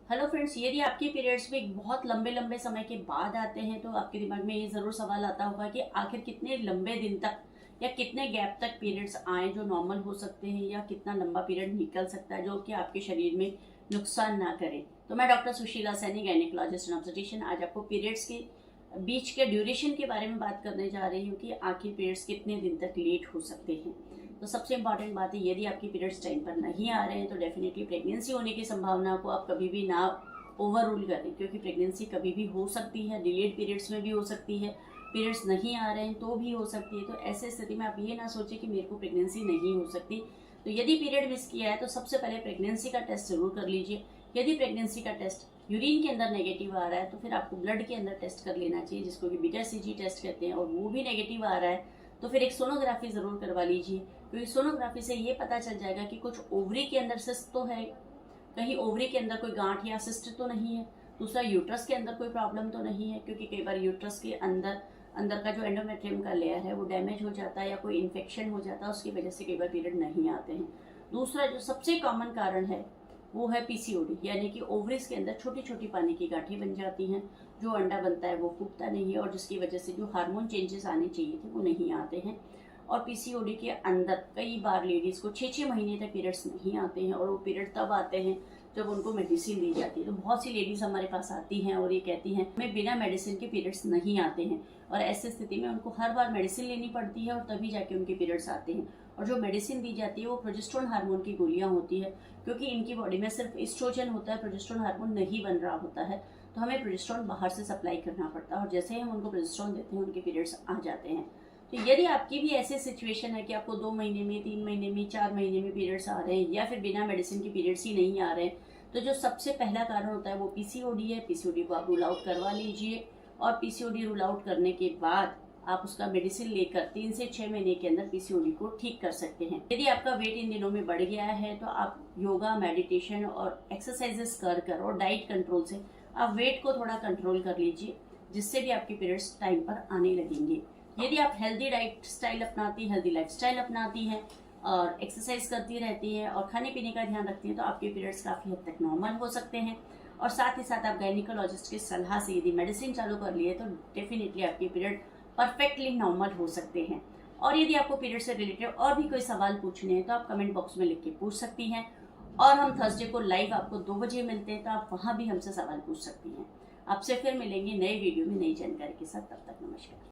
Hello friends, यदि आपके periods भी बहुत लंबे लंबे समय के बाद आते हैं तो आपके दिमाग में ये ज़रूर सवाल आता होगा कि आखिर कितने लंबे दिन तक या कितने गैप तक पीरियड्स आए जो नॉर्मल हो सकते हैं, या कितना लंबा पीरियड निकल सकता है जो कि आपके शरीर में नुकसान ना करे। तो मैं doctor Sushila Saini, gynaecologist and obstetrician, आज आपको पीरियड्स के बीच के ड्यूरेशन के बारे में बात करने जा रही हूँ कि आखिर पीरियड्स कितने दिन तक लेट हो सकते हैं। तो सबसे इंपॉर्टेंट बात है, यदि आपकी पीरियड्स टाइम पर नहीं आ रहे हैं तो डेफिनेटली प्रेगनेंसी होने की संभावना को आप कभी भी ना ओवर रूल करें, क्योंकि प्रेगनेंसी कभी भी हो सकती है, डिलेड पीरियड्स में भी हो सकती है, पीरियड्स नहीं आ रहे हैं तो भी हो सकती है। तो ऐसे स्थिति में आप ये ना सोचें कि मेरे को प्रेगनेंसी नहीं हो सकती। तो यदि पीरियड मिस किया है तो सबसे पहले प्रेगनेंसी का टेस्ट जरूर कर लीजिए। यदि प्रेगनेंसी का टेस्ट यूरिन के अंदर नेगेटिव आ रहा है तो फिर आपको ब्लड के अंदर टेस्ट कर लेना चाहिए, जिसको कि बीटा सीजी टेस्ट कहते हैं, और वो भी नेगेटिव आ रहा है तो फिर एक सोनोग्राफी जरूर करवा लीजिए, क्योंकि सोनोग्राफी से ये पता चल जाएगा कि कुछ ओवरी के अंदर सिस्ट तो है, कहीं ओवरी के अंदर कोई गांठ या सिस्ट तो नहीं है। दूसरा, यूट्रस के अंदर कोई प्रॉब्लम तो नहीं है, क्योंकि कई बार यूट्रस के अंदर अंदर का जो एंडोमेट्रियम का लेयर है वो डैमेज हो जाता है या कोई इन्फेक्शन हो जाता है, उसकी वजह से कई बार पीरियड नहीं आते हैं। दूसरा जो सबसे कॉमन कारण है वो है पीसीओडी, यानी कि ओवरीज के अंदर छोटी छोटी पानी की गांठें बन जाती हैं, जो अंडा बनता है वो फूटता नहीं है, और जिसकी वजह से जो हार्मोन चेंजेस आने चाहिए थे वो नहीं आते हैं। और पीसीओडी के अंदर कई बार लेडीज़ को 6-6 महीने तक पीरियड्स नहीं आते हैं, और वो पीरियड तब आते हैं जब उनको मेडिसिन दी जाती है। तो बहुत सी लेडीज़ हमारे पास आती हैं और ये कहती हैं हमें बिना मेडिसिन के पीरियड्स नहीं आते हैं, और ऐसी स्थिति में उनको हर बार मेडिसिन लेनी पड़ती है और तभी जाके उनके पीरियड्स आते हैं। और जो मेडिसिन दी जाती है वो प्रोजेस्टेरोन हार्मोन की गोलियां होती है, क्योंकि इनकी बॉडी में सिर्फ एस्ट्रोजन होता है, प्रोजेस्टेरोन हार्मोन नहीं बन रहा होता है, तो हमें प्रोजेस्टेरोन बाहर से सप्लाई करना पड़ता है, और जैसे ही हम उनको प्रोजेस्टेरोन देते हैं उनके पीरियड्स आ जाते हैं। तो यदि आपकी भी ऐसी सिचुएशन है कि आपको 2 महीने में, 3 महीने में, 4 महीने में पीरियड्स आ रहे हैं, या फिर बिना मेडिसिन के पीरियड्स ही नहीं आ रहे हैं, तो जो सबसे पहला कारण होता है वो पीसीओडी है। पीसीओडी को आप रूल आउट करवा लीजिए, और पीसीओडी रूल आउट करने के बाद आप उसका मेडिसिन लेकर 3 से 6 महीने के अंदर पीसीओडी को ठीक कर सकते हैं। यदि आपका वेट इन दिनों में बढ़ गया है तो आप योगा, मेडिटेशन और एक्सरसाइजेस कर और डाइट कंट्रोल से आप वेट को थोड़ा कंट्रोल कर लीजिए, जिससे भी आपके पीरियड्स टाइम पर आने लगेंगे। यदि आप हेल्दी डाइट स्टाइल अपनाती, हेल्दी लाइफ स्टाइल अपनाती हैं और एक्सरसाइज करती रहती हैं और खाने पीने का ध्यान रखती हैं तो आपके पीरियड्स काफ़ी हद तक नॉर्मल हो सकते हैं। और साथ ही साथ आप गायनिकोलॉजिस्ट की सलाह से यदि मेडिसिन चालू कर लिए तो डेफिनेटली आपके पीरियड परफेक्टली नॉर्मल हो सकते हैं। और यदि आपको पीरियड से रिलेटेड और भी कोई सवाल पूछने हैं तो आप कमेंट बॉक्स में लिख के पूछ सकती हैं, और हम थर्सडे को लाइव आपको 2 बजे मिलते हैं, तो आप वहाँ भी हमसे सवाल पूछ सकती हैं। आपसे फिर मिलेंगे नए वीडियो में नई जानकारी के साथ। तब तक नमस्कार।